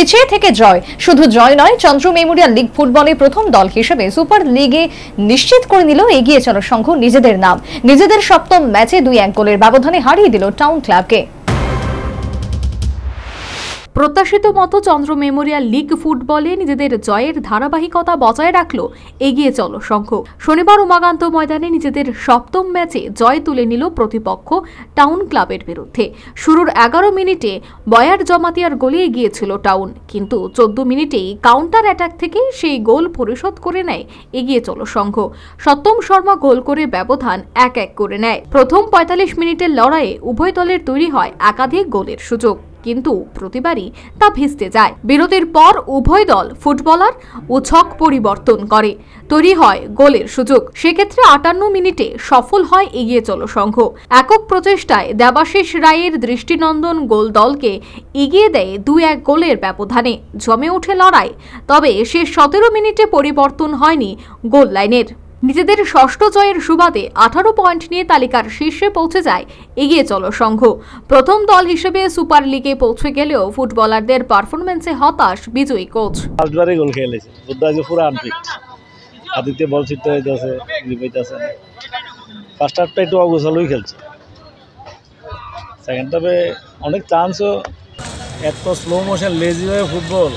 পিছিয়ে থেকে জয়, শুধু জয় নয়, চন্দ্র মেমোরিয়াল লিগ ফুটবলে প্রথম দল হিসেবে সুপার লিগে নিশ্চিত করে নিল এগিয়ে চলো সংঘ নিজেদের নাম। নিজেদের সপ্তম ম্যাচে 2-1 গোলের ব্যবধানে হারিয়ে দিল টাউন ক্লাবকে। প্রত্যাশিত মতো চন্দ্র মেমোরিয়াল লিগ ফুটবলে নিজেদের জয়ের ধারাবাহিকতা বজায় রাখল এগিয়ে চলো সংঘ। শনিবার উমাকান্ত ময়দানে নিজেদের সপ্তম ম্যাচে জয় তুলে নিল প্রতিপক্ষ টাউন ক্লাবের বিরুদ্ধে। শুরুর 11 মিনিটে বয়ার জমাতিয়ার গোলে এগিয়েছিল টাউন, কিন্তু 14 মিনিটেই কাউন্টার অ্যাটাক থেকে সেই গোল পরিশোধ করে নেয় এগিয়ে চলো সংঘ। সত্যম শর্মা গোল করে ব্যবধান 1-1 করে নেয়। প্রথম 45 মিনিটের লড়াইয়ে উভয় দলের তৈরি হয় একাধিক গোলের সুযোগ, কিন্তু প্রতিবারই তা ভেস্তে যায়। বিরতির পর উভয় দল ফুটবলার ও ছক পরিবর্তন করে, তৈরি হয় গোলের সুযোগ। সেক্ষেত্রে 58 মিনিটে সফল হয় এগিয়ে চলো সংঘ। একক প্রচেষ্টায় দেবাশিস রায়ের দৃষ্টিনন্দন গোল দলকে এগিয়ে দেয় 2-1 গোলের ব্যবধানে। জমে ওঠে লড়াই, তবে শেষ 17 মিনিটে পরিবর্তন হয়নি গোল লাইনের। নিজেদের ষষ্ঠ জয়ের সুবাদে 18 পয়েন্ট নিয়ে তালিকার শীর্ষে পৌঁছে যায় এগিয়ে চলো সংঘ। প্রথম দল হিসেবে সুপার লিগে পৌঁছে গেলেও ফুটবলারদের পারফরম্যান্সে হতাশ বিজয়ী কোচ। ফার্স্টবারে গোল খেলেছে, বুদ্ধা পুরো আনফিট, আদিত্য বল ছিটতে হইতেছে, নিপাইতেছে না। ফার্স্ট হাফটা একটু অগোছালোই খেলছে, সেকেন্ড হাফে অনেক চান্সও। এত স্লো মোশন লেজি হয়ে ফুটবল,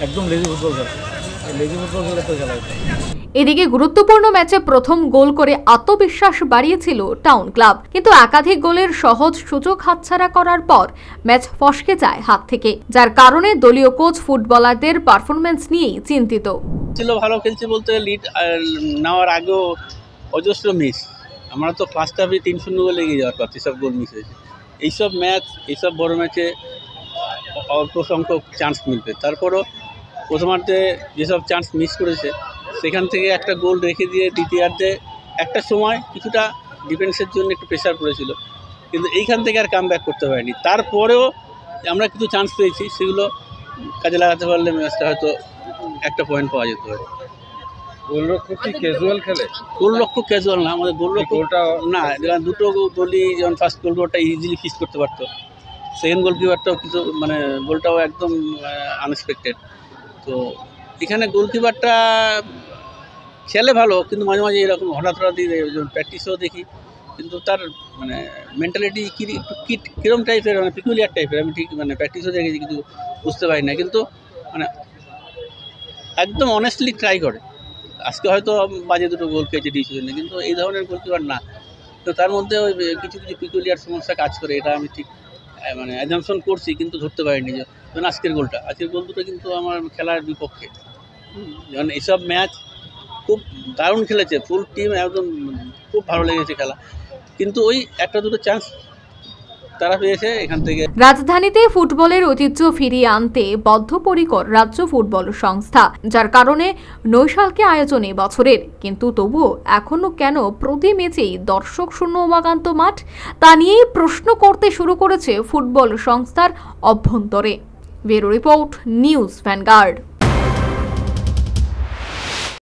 একদম লেজি ফুটবল খেলছে। লেজি ফুটবল খেলে তো খেলা হতো। এদিকে গুরুত্বপূর্ণ ম্যাচে প্রথম গোল করে আত্মবিশ্বাস বাড়িয়েছিল টাউন ক্লাব, কিন্তু একাধিক গোলের সহজ সুযোগ হাতছাড়া করার পর ম্যাচ ফসকে যায় হাত থেকে, যার কারণে দলীয় কোচ ফুটবলারদের পারফরম্যান্স নিয়েই চিন্তিত ছিল। ভালো খেলছে বলতে লিড নেওয়ার আগেও অজস্র মিস। আমরা তো ফার্স্ট হাফে 3-0 গোলে এগিয়ে যাওয়ার পর সব গোল মিস হয়েছে। এইসব ম্যাচ, এইসব বড় ম্যাচে অল্প সংখ্যক চান্স মিলবে, তারপরও প্রথমার্ধে যেসব চান্স মিস করেছে সেখান থেকে একটা গোল রেখে দিয়ে দ্বিতীয়ার্ধে একটা সময় কিছুটা ডিফেন্সের জন্য একটু প্রেশার পড়েছিল, কিন্তু এইখান থেকে আর কাম ব্যাক করতে পারিনি। তারপরেও আমরা কিছু চান্স পেয়েছি, সেগুলো কাজে লাগাতে পারলে ম্যাচটা হয়তো একটা পয়েন্ট পাওয়া যেতে পারে। গোলরক্ষক কি ক্যাজুয়াল খেলে? গোলরক্ষক ক্যাজুয়াল না, আমাদের গোলরক্ষকটা না, দুটো গোলই যেমন ফার্স্ট গোলটা ইজিলি ফিক্স করতে পারতো, সেকেন্ড গোলকিপারটাও কিছু মানে গোলটাও একদম আনএক্সপেক্টেড। তো এখানে গোলকিপারটা খেলে ভালো, কিন্তু মাঝে মাঝে এরকম হঠাৎ যেমন প্র্যাকটিসেও দেখি, কিন্তু তার মানে মেন্টালিটি কীরকম টাইপের, মানে পিকুলিয়ার টাইপের। আমি ঠিক মানে প্র্যাকটিসও দেখেছি, কিন্তু বুঝতে পারি না, কিন্তু মানে একদম অনেস্টলি ট্রাই করে। আজকে হয়তো বাজে দুটো গোল খেয়েছে ডিসিশনে, কিন্তু এই ধরনের গোলকিপার না। তো তার মধ্যে ওই কিছু কিছু পিকুলিয়ার সমস্যা কাজ করে, এটা আমি ঠিক মানে অ্যাজাম্পশন করছি, কিন্তু ধরতে পারিনি। যেমন আজকের গোল দুটো কিন্তু আমার খেলার বিপক্ষে। যেমন এইসব ম্যাচ খুব দারুণ খেলেছে, ফুল টিম একদম খুব ভালো লেগেছে খেলা, কিন্তু ওই একটা দুটো চান্স তারা পেয়েছে এখান থেকে। রাজধানীতে ফুটবলের ঐতিহ্য ফিরিয়ে আনতে বদ্ধপরিকর রাজ্য ফুটবল সংস্থা, যার কারণে নৈশালকে আয়োজনে বছরের, কিন্তু তবুও এখনো কেন প্রতি ম্যাচেই দর্শক শূন্য উমাকান্ত মাঠ, তা নিয়েই প্রশ্ন করতে শুরু করেছে ফুটবল সংস্থার অভ্যন্তরে। Bureau report, news vanguard.